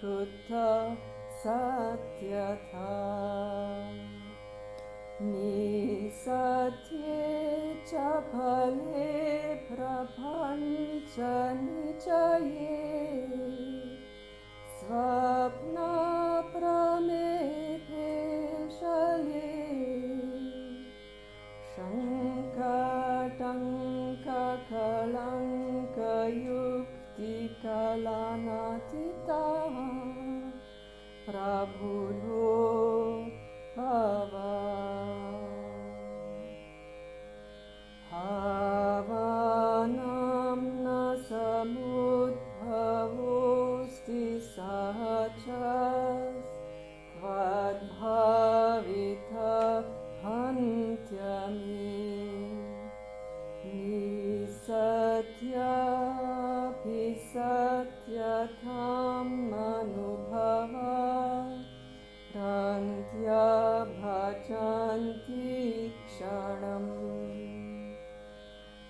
Kutta Satyatha Nisatye Chapale Prapancha Nichaye Svapna Pramete Shale Shankatanka Kalanka Yukti Kalanatita Prabhulo Bhava Bhavanamna Samudbhavosti Sahachas Kvadbhavita Hantyami Nisatya Pisatyatam Anubhava Rantya Bhajanti Kshanam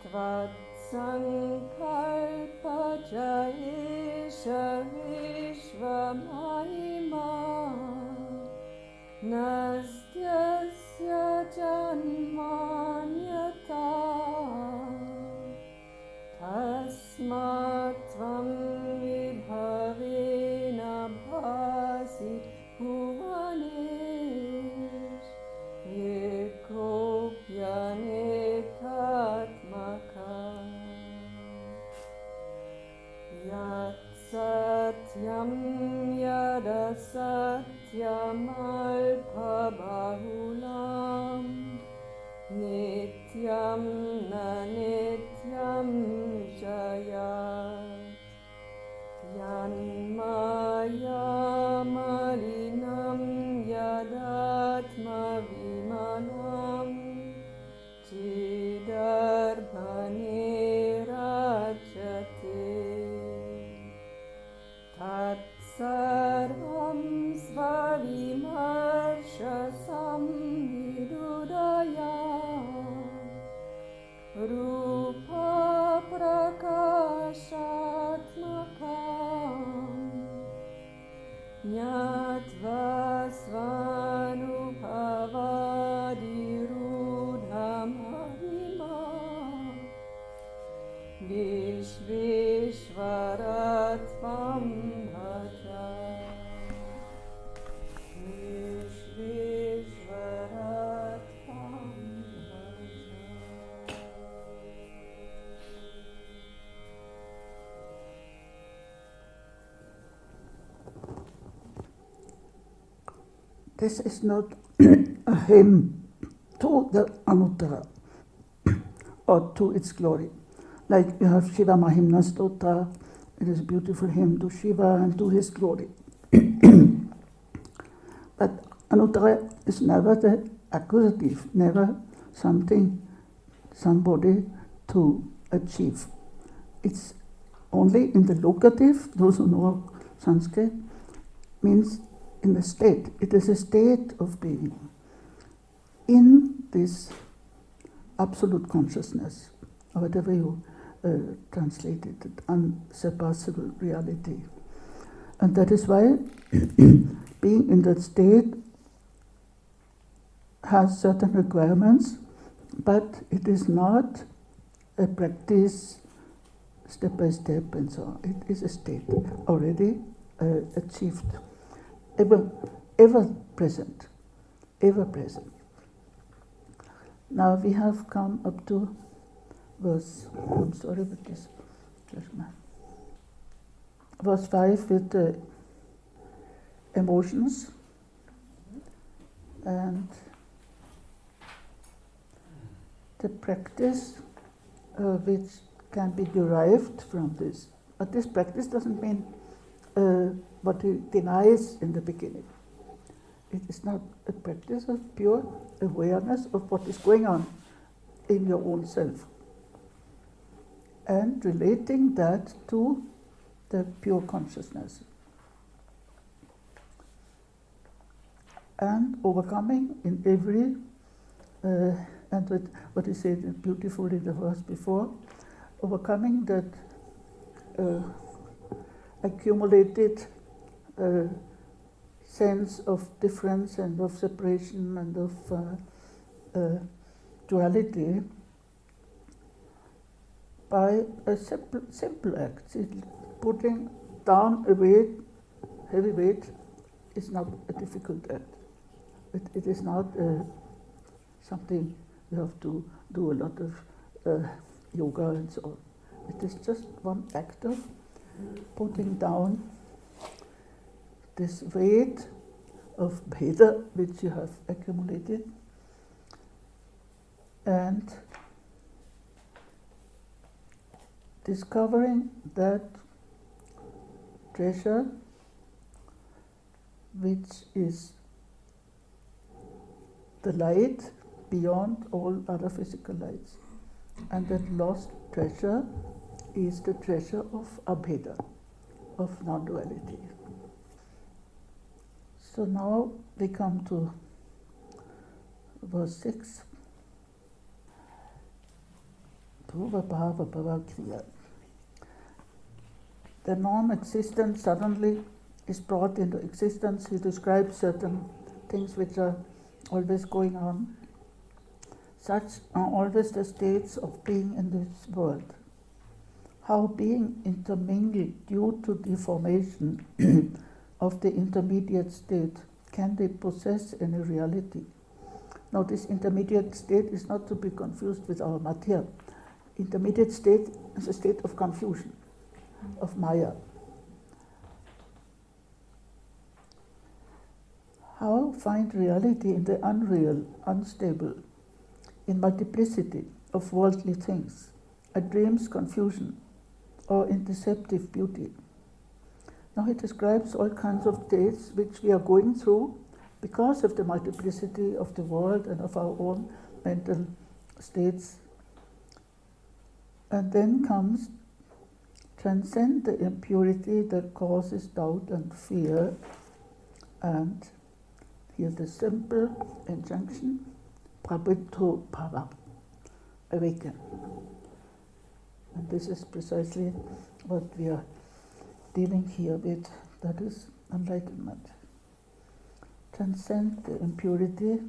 Tvatsankalpa Jayesha Vishvamahima Nastyasya Janmanyata Tasmat Tvam Vibhavena Bhasi Bhuvanesh Ekopyanekatmaka Yat Satyam Yadasatyam Alphabahulam Nityam Nanityam Jayat Yanmaya Malinam Yadatma Vimanam Chidarbhane Rajate Tat Sarvam Svavimarsha Samvidudaya Rupa Prakashatmakam Nyatva Svanubhavadirudhamahima Vishveshwaratvam bhaja Vishveshwaratvam bhaja. This is not a hymn to the Anuttara or to its glory. Like you have Shiva Mahimna Stotra, it is a beautiful hymn to Shiva and to his glory. But Anuttara is never the accusative, never somebody to achieve. It's only in the locative, those who know Sanskrit, means in the state. It is a state of being in this absolute consciousness, or whatever you translate it, unsurpassable reality. And that is why being in that state has certain requirements, but it is not a practice step by step and so on. It is a state already achieved, ever present, ever present. Now we have come up to verse, I'm sorry with this, verse 5 with the emotions and the practice which can be derived from this. But this practice doesn't mean what he denies in the beginning. It is not a practice of pure awareness of what is going on in your own self and relating that to the pure consciousness and overcoming in every and with what he said beautifully in the verse before, overcoming that accumulated sense of difference and of separation and of duality by a simple act. Putting down a weight, heavy weight, is not a difficult act. It is not something you have to do a lot of yoga and so on. It is just one act of putting down this weight of bheda which you have accumulated and discovering that treasure which is the light beyond all other physical lights. And that lost treasure is the treasure of abheda, of non-duality. So now we come to verse 6. Bhava bhava kriya. The non-existent suddenly is brought into existence. He describes certain things which are always going on. Such are always the states of being in this world. How being intermingled due to the formation of the intermediate state, can they possess any reality? Now this intermediate state is not to be confused with our madhya. Intermediate state is a state of confusion, of maya. How find reality in the unreal, unstable, in multiplicity of worldly things, a dream's confusion, or in deceptive beauty? Now he describes all kinds of states which we are going through because of the multiplicity of the world and of our own mental states. And then comes transcend the impurity that causes doubt and fear, and here's the simple injunction, prabhuddho bhava, awaken. And this is precisely what we are dealing here with, that is enlightenment. Transcend the impurity,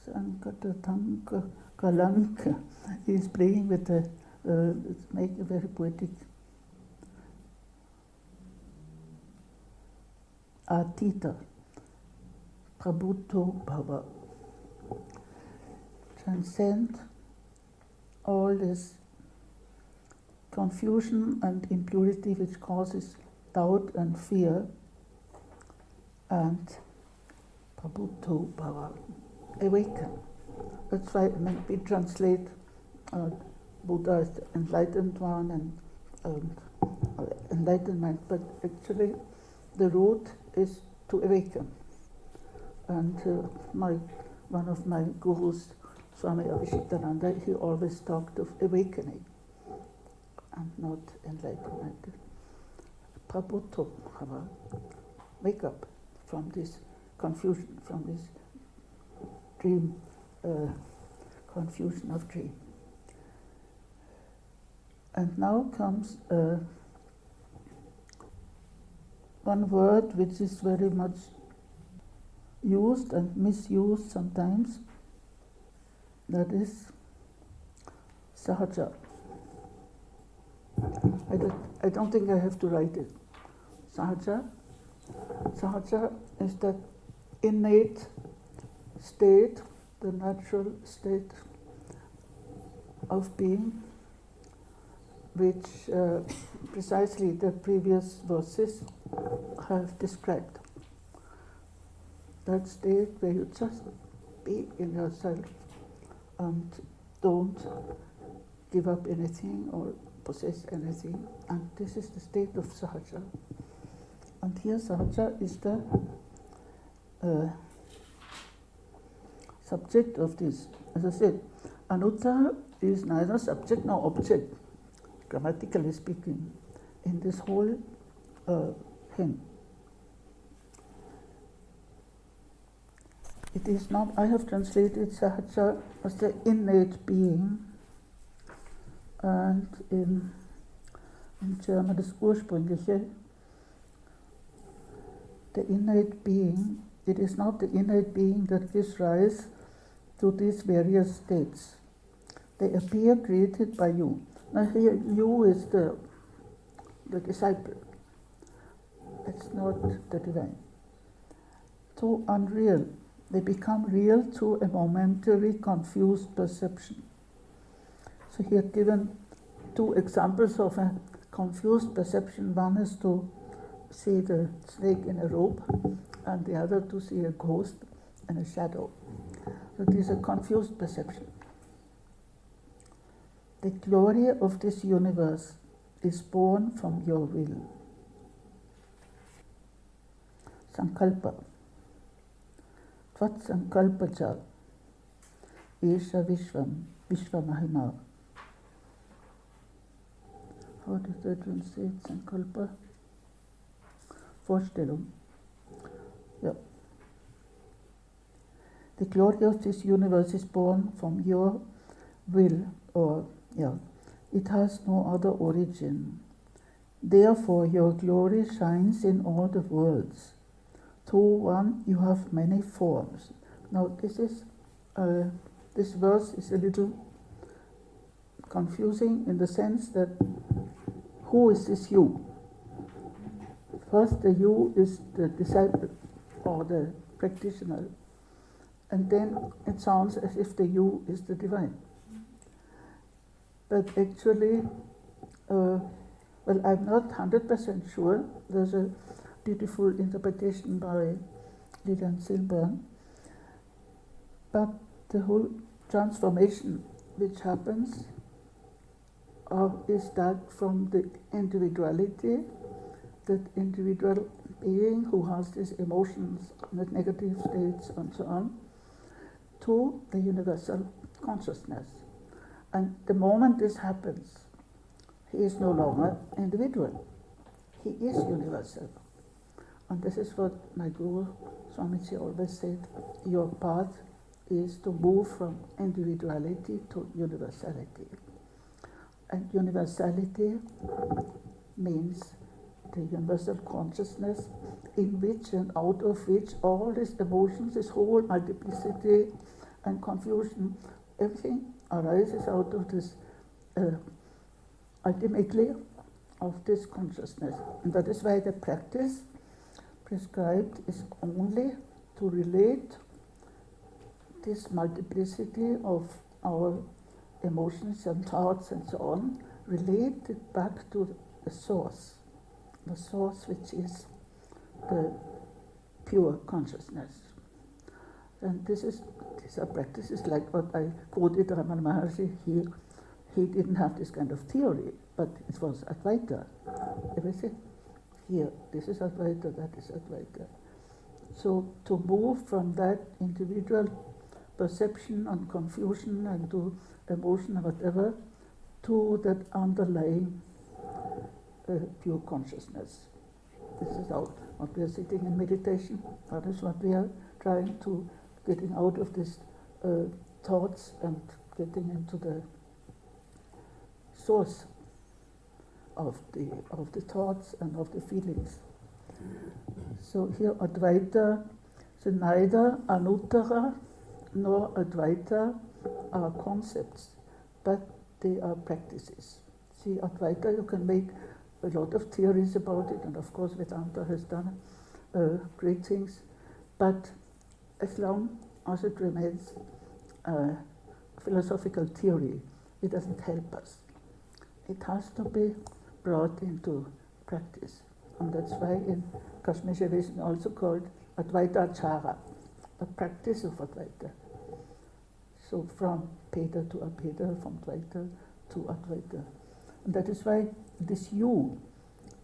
sankata tanka kalanka. He is playing with the, make a very poetic atita, prabhuddho bhava. Transcend all this confusion and impurity which causes doubt and fear, and prabhuddho bhava, awaken. That's why we translate Buddha as the enlightened one and enlightenment, but actually the root is to awaken. And one of my gurus, Swami Abhishitananda, he always talked of awakening and not enlightenment. Prabhuddho bhava, wake up from this confusion, from this dream, confusion of dream. And now comes one word which is very much used and misused sometimes, that is sahaja. I don't think I have to write it. Sahaja. Sahaja is that innate state, the natural state of being, which precisely the previous verses have described. That state where you just be in yourself and don't give up anything or possess anything, and this is the state of sahaja. And here sahaja is the subject of this. As I said, Anuttara is neither subject nor object, grammatically speaking, in this whole thing. It is not, I have translated sahaja as the innate being, and in German das Ursprüngliche, the innate being, it is not the innate being that gives rise to these various states. They appear created by you. Now here, you is the disciple. It's not the divine. So unreal. They become real through a momentary confused perception. So here given two examples of a confused perception. One is to see the snake in a rope, and the other to see a ghost and a shadow. So it is a confused perception. The glory of this universe is born from your will. Sankalpa. Tvat sankalpacha esha vishvam vishvamahima. How does that translate? Sankalpa? Vorstellung. Yeah. The glory of this universe is born from your will, or it has no other origin. Therefore, your glory shines in all the worlds. Through one, you have many forms. Now, this verse is a little confusing in the sense that who is this you? First, the you is the disciple or the practitioner, and then it sounds as if the you is the divine. But actually, I'm not 100% sure. There's a beautiful interpretation by Lilian Silberg. But the whole transformation which happens is that from the individuality, that individual being who has these emotions, the negative states and so on, to the universal consciousness. And the moment this happens, he is no longer individual. He is universal. And this is what my Guru Swamiji always said, your path is to move from individuality to universality. And universality means the universal consciousness in which and out of which all these emotions, this whole multiplicity and confusion, everything arises out of this, ultimately, of this consciousness. And that is why the practice prescribed is only to relate this multiplicity of our emotions and thoughts and so on, relate it back to the source which is the pure consciousness. And these are practices like what I quoted Ramana Maharshi. He didn't have this kind of theory, but it was Advaita. Everything here, this is Advaita, that is Advaita. So to move from that individual perception and confusion and to emotion or whatever, to that underlying pure consciousness. This is out. What we are sitting in meditation, that is what we are trying to getting out of these thoughts and getting into the source of the thoughts and of the feelings. So here Advaita, so neither Anuttara nor Advaita are concepts, but they are practices. See, Advaita, you can make a lot of theories about it, and of course Vedanta has done great things, but as long as it remains philosophical theory, it doesn't help us. It has to be brought into practice. And that's why in Kashmir Shaivism also called Advaita Chara, a practice of Advaita. So from Bheda to Abheda, from Dvaita to Advaita. And that is why this you,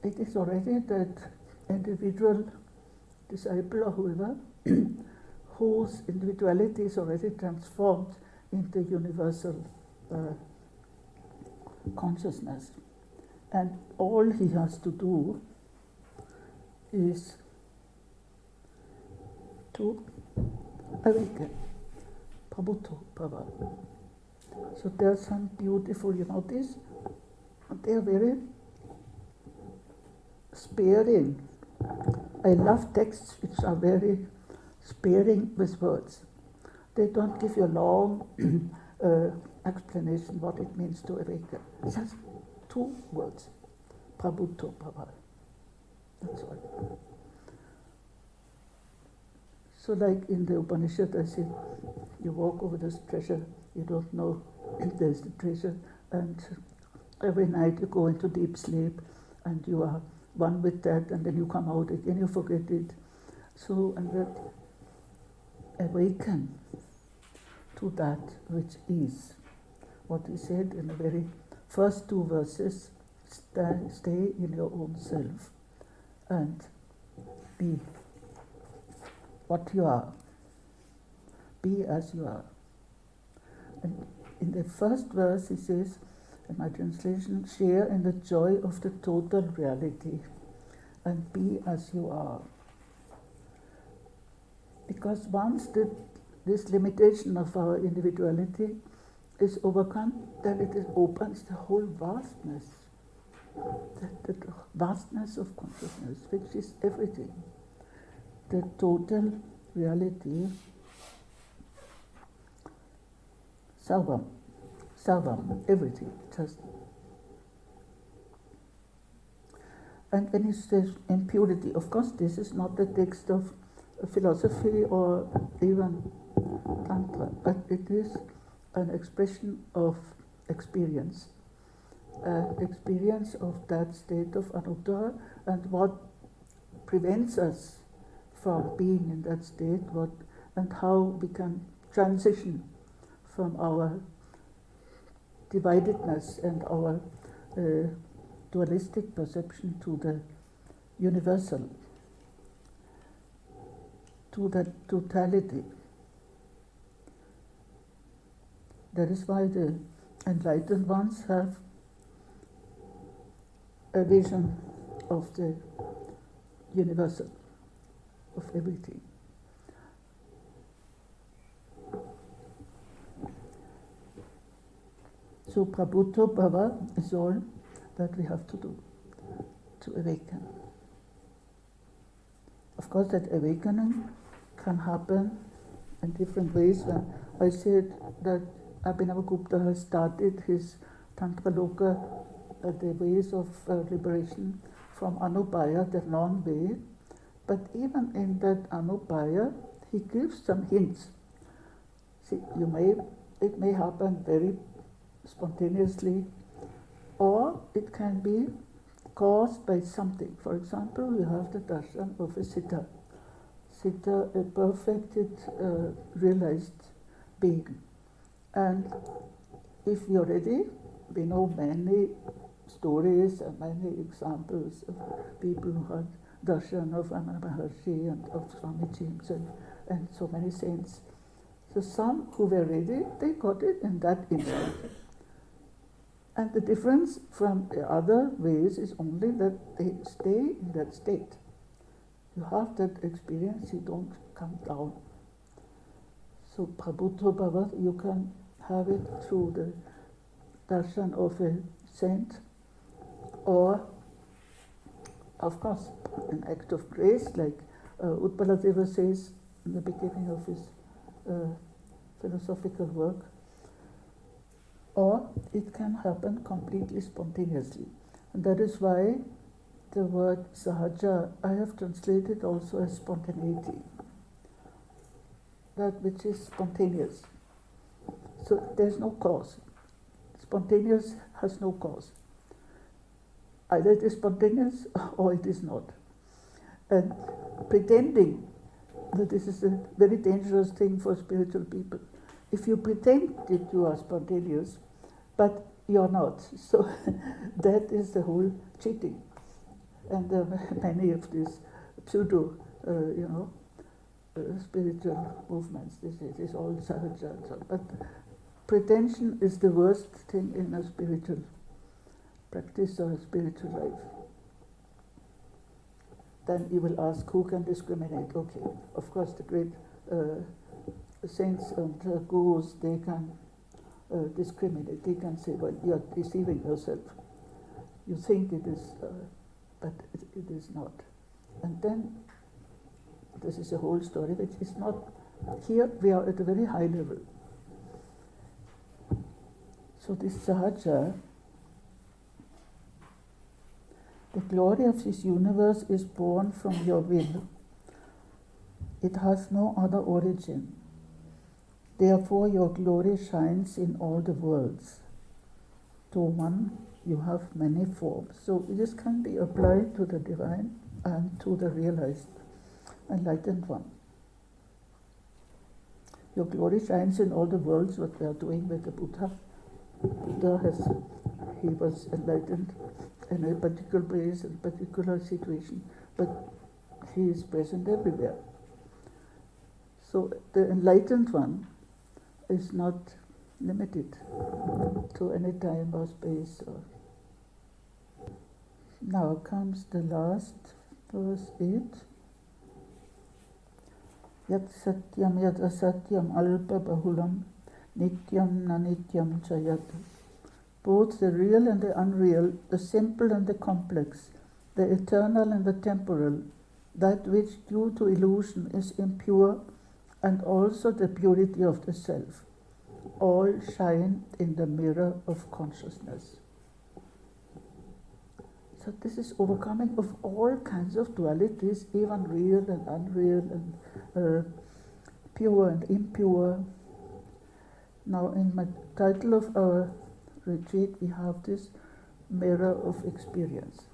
it is already that individual disciple or whoever, whose individuality is already transformed into universal consciousness. And all he has to do is to awaken. Prabhuto Bhava. So there are some beautiful, this, they are very sparing I love texts which are very sparing with words. They don't give you a long explanation what it means to awaken. Just 2 words. Prabhuto Bhava. That's all. So like in the Upanishad, I say, you walk over this treasure, you don't know if there's the treasure, and every night you go into deep sleep, and you are one with that, and then you come out again, you forget it. So, and that awaken to that which is. What he said in the very first 2 verses, stay in your own self and be what you are. Be as you are. And in the first verse he says, in my translation, share in the joy of the total reality and be as you are. Because once this limitation of our individuality is overcome, then it opens the whole vastness, the vastness of consciousness, which is everything. The total reality, sarvam, everything, just. And when he says impurity, of course this is not the text of philosophy or even Tantra, but it is an expression of experience. Experience of that state of Anuttara, and what prevents us from being in that state, and how we can transition from our dividedness and our dualistic perception to the universal, to the totality. That is why the enlightened ones have a vision of the universal, of everything. So Prabhuto Bhava is all that we have to do to awaken. Of course, that awakening can happen in different ways. I said that Abhinavagupta has started his Tantra Loka, the ways of liberation from Anupaya, the long way. But even in that Anupaya, he gives some hints. See, it may happen very spontaneously, or it can be caused by something. For example, you have the darshan of a siddha. Siddha, a perfected, realized being. And if you're ready, we know many stories and many examples of people who had darshan of Ramana Maharshi and of Swamiji himself and so many saints. So some who were ready, they got it in that instant. And the difference from the other ways is only that they stay in that state. You have that experience, you don't come down. So Prabhuto Bhava, you can have it through the darshan of a saint, or of course an act of grace, like Utpaladeva says in the beginning of his philosophical work, or it can happen completely spontaneously. And that is why the word sahaja, I have translated also as spontaneity, that which is spontaneous. So there's no cause. Spontaneous has no cause. Either it is spontaneous or it is not. And pretending that this is a very dangerous thing for spiritual people. If you pretend that you are spontaneous, but you're not, so that is the whole cheating. And many of these pseudo, spiritual movements, they say it is all sahaja. But pretension is the worst thing in a spiritual practice or a spiritual life. Then you will ask, who can discriminate? Okay, of course the great saints and gurus, they can discriminate. They can say, well, you are deceiving yourself. You think it is, but it is not. And then This is a whole story which is not, here we are at a very high level. So this Sahaja, the glory of this universe is born from your will. It has no other origin. Therefore your glory shines in all the worlds. To one you have many forms. So this can be applied to the divine and to the realized, enlightened one. Your glory shines in all the worlds, what we are doing with the Buddha. He was enlightened in a particular place, in a particular situation, but he is present everywhere. So the enlightened one is not limited to any time or space. Now comes the last verse 8. Yat satyam yat asatyam alpa bahulam nityam nanityam chayat. Both the real and the unreal, the simple and the complex, the eternal and the temporal, that which due to illusion is impure, and also the purity of the self, all shine in the mirror of consciousness. So this is overcoming of all kinds of dualities, even real and unreal, and pure and impure. Now in my title of our retreat we have this mirror of experience.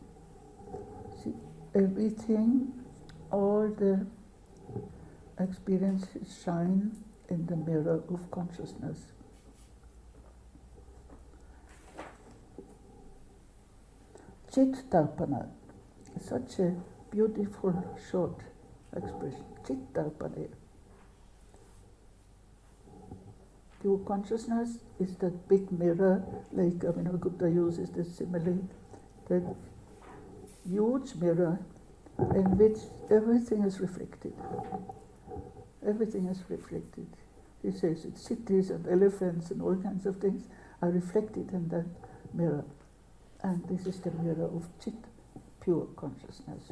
See, everything, all the experiences shine in the mirror of consciousness. Chit Darpana, such a beautiful short expression. Chit Darpana. Pure consciousness is that big mirror, like Abhinavagupta uses this simile, that huge mirror in which everything is reflected. Everything is reflected. He says that cities and elephants and all kinds of things are reflected in that mirror. And this is the mirror of Chit, pure consciousness.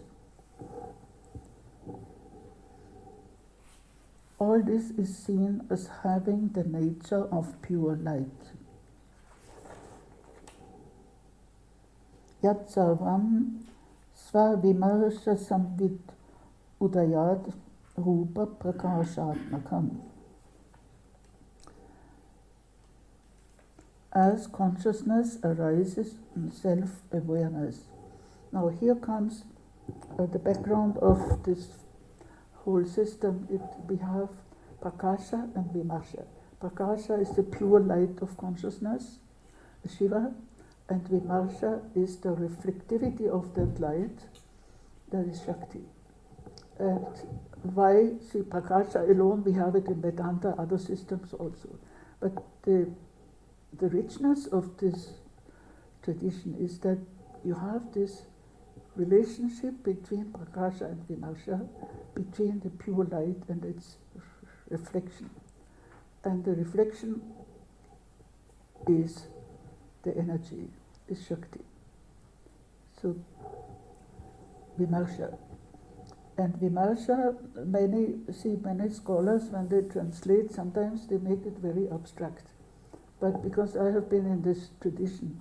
All this is seen as having the nature of pure light. Yat sarvam svavimarsha samvid udayat rupa prakashatmakam. As consciousness arises in self-awareness. Now here comes the background of this whole system. We have Prakasha and Vimarsha. Prakasha is the pure light of consciousness, Shiva, and Vimarsha is the reflectivity of that light, that is Shakti. And why, see, Prakasha alone, we have it in Vedanta, other systems also. But the richness of this tradition is that you have this relationship between Prakasha and Vimarsha, between the pure light and its reflection. And the reflection is the energy, is Shakti. So, Vimarsha. And Vimarsha, many scholars, when they translate, sometimes they make it very abstract. But because I have been in this tradition,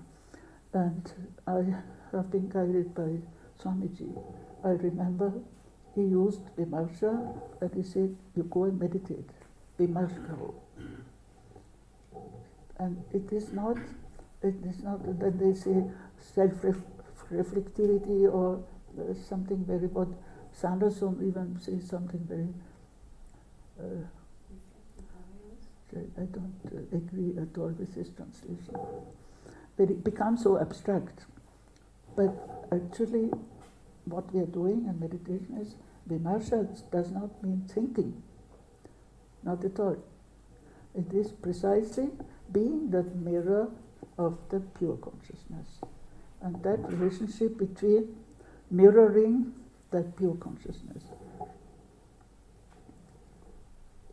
and I have been guided by Swamiji, I remember he used Vimarsha, and he said, you go and meditate, Vimarsha. And it is not that they say self-reflectivity or something very, what Sanderson even says something very, I don't agree at all with this translation. But it becomes so abstract. But actually, what we are doing in meditation is, Vimarsha does not mean thinking. Not at all. It is precisely being the mirror of the pure consciousness. And that relationship between mirroring that pure consciousness.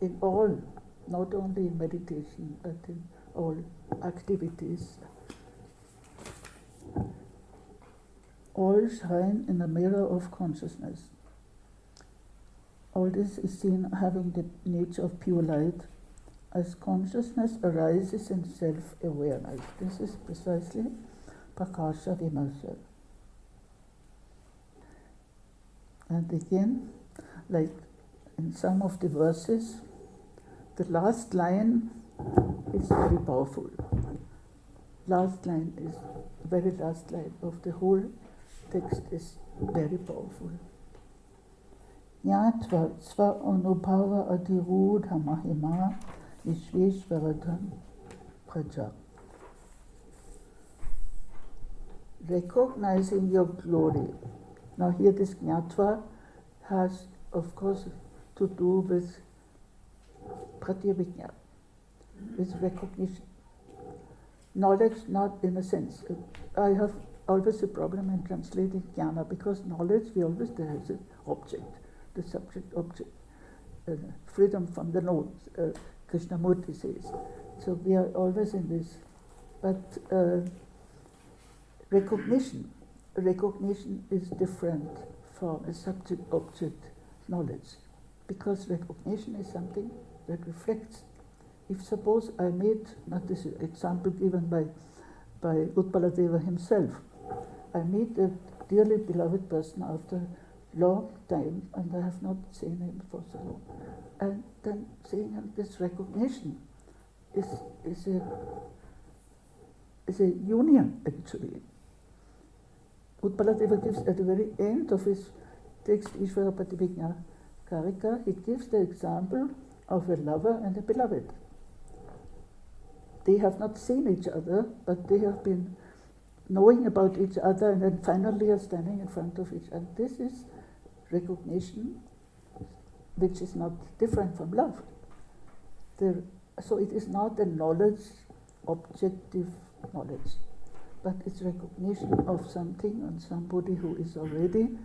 In all, not only in meditation, but in all activities. All shine in the mirror of consciousness. All this is seen having the nature of pure light as consciousness arises in self-awareness. This is precisely Prakasha Vimarsha. And again, like in some of the verses, the last line is very powerful. Last line is, the very last line of the whole text is very powerful. Jnatva sva anubhava adhirudha mahima vishveshvaradhan praja. Recognizing your glory. Now here this jnatva has, of course, to do with pratyabhijna, with recognition. Knowledge, not in a sense. I have always a problem in translating jnana, because knowledge, we always there is an object, the subject object, freedom from the nodes, Krishnamurti says. So we are always in this. But recognition is different from a subject object knowledge, because recognition is something that reflects. If suppose I made, not this example given by Utpaladeva himself, I meet a dearly beloved person after long time and I have not seen him for so long, and then seeing him, this recognition is a union actually. Utpaladeva gives at the very end of his text Ishvara Pratibhijna Karika, he gives the example of a lover and a beloved. They have not seen each other, but they have been knowing about each other, and then finally are standing in front of each other. This is recognition, which is not different from love. So it is not a knowledge, objective knowledge, but it's recognition of something and somebody who is already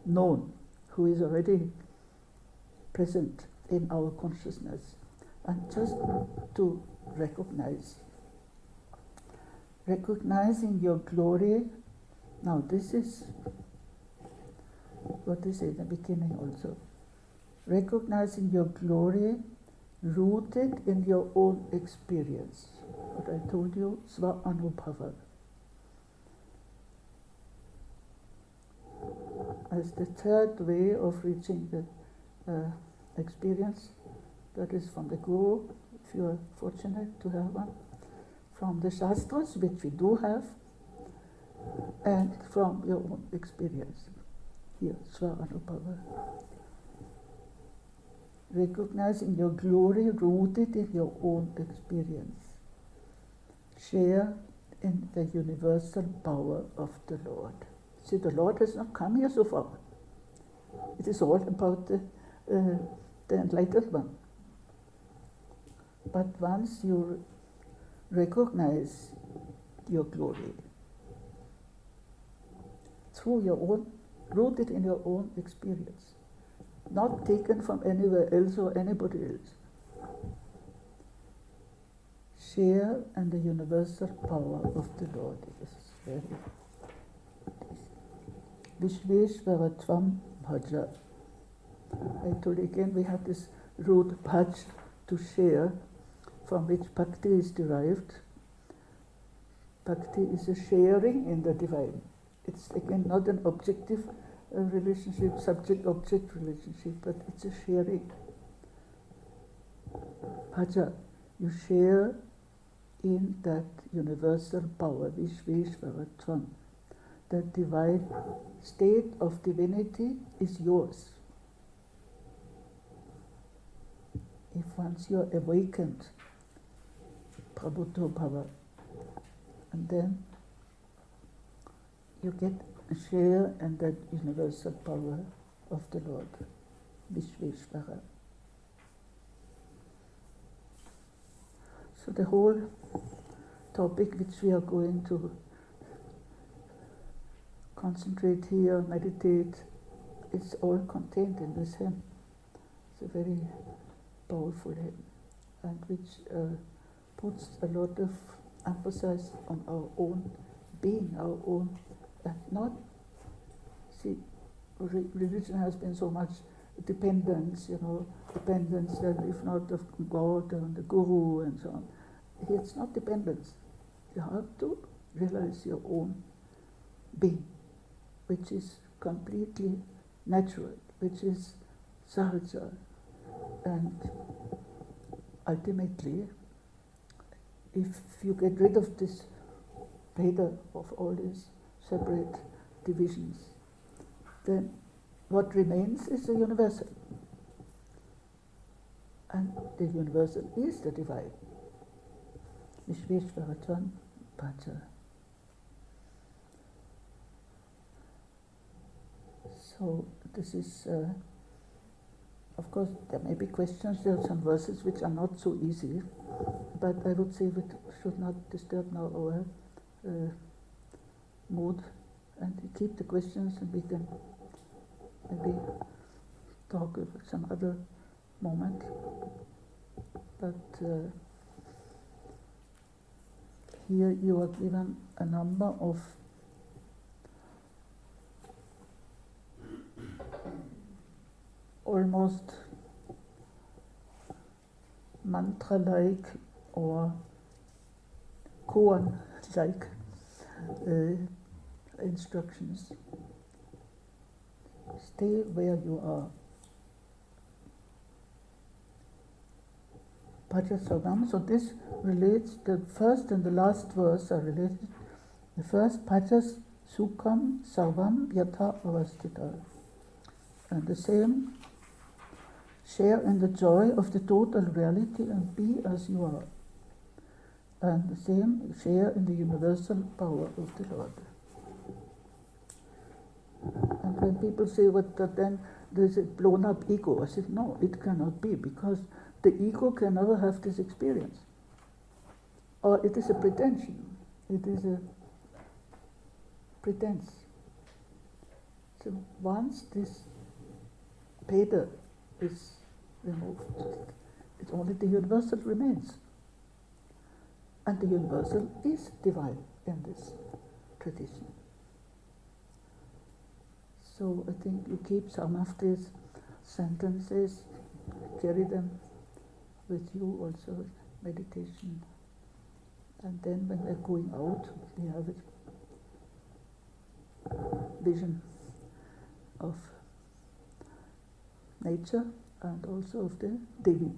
known, who is already present in our consciousness, and just to recognizing your glory. Now this is what they say in the beginning also. Recognizing your glory rooted in your own experience. What I told you, sva anubhava. As the third way of reaching the experience, that is from the Guru, if you are fortunate to have one, from the Shastras, which we do have, and from your own experience. Here, Sva Anubhava. Recognizing your glory rooted in your own experience. Share in the universal power of the Lord. See, the Lord has not come here so far. It is all about the enlightened one. But once you recognize your glory through your own, rooted in your own experience, not taken from anywhere else or anybody else. Share in the universal power of the Lord. This is very Vishveshvaratvam bhaja. I told you again, we have this root bhaj, to share, from which bhakti is derived. Bhakti is a sharing in the divine. It's again not an objective relationship, subject-object relationship, but it's a sharing. Bhaja, you share in that universal power, Vishveshvaratvam. That divine state of divinity is yours. If once you are awakened, Prabhuto Bhava, and then you get a share in that universal power of the Lord, Vishveshvara. So the whole topic which we are going to concentrate here, meditate, it's all contained in this hymn. It's a very powerful hymn, and which puts a lot of emphasis on our own being, our own, and not, see, religion has been so much dependence, dependence that if not of God and the Guru and so on. It's not dependence. You have to realize your own being, which is completely natural, which is sahaja, and ultimately, if you get rid of this Veda, of all these separate divisions, then what remains is the universal. And the universal is the divine. Vishveshvaratvam Bhaja. So this is, of course, there may be questions. There are some verses which are not so easy, but I would say we should not disturb now our mood, and we keep the questions, and we can maybe talk at some other moment. But here you are given a number of almost mantra-like or koan-like instructions. Stay where you are. Pajasarvam, so this relates, the first and the last verse are related. The first, Pajas Sukham Sarvam Yatha Avastita. And the same, share in the joy of the total reality and be as you are. And the same, share in the universal power of the Lord. And when people say, what, then there's a blown up ego, I said, no, it cannot be, because the ego can never have this experience. Or it is a pretension. It is a pretense. So once this Veda is removed, it's only the universal remains. And the universal is divine in this tradition. So I think you keep some of these sentences, carry them with you also, meditation. And then when we're going out, we have a vision of nature and also of the Devi.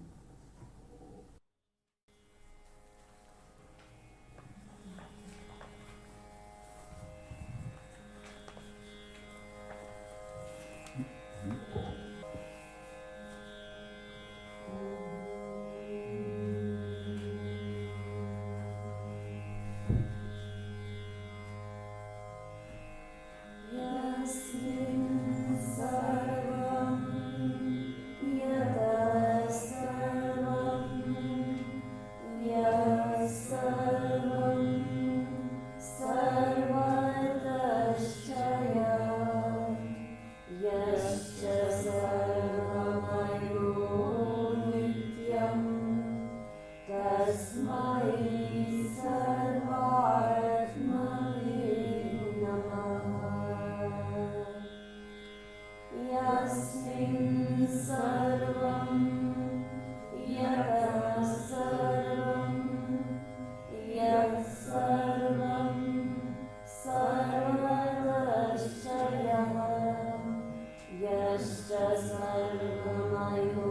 Yascha sarvamayo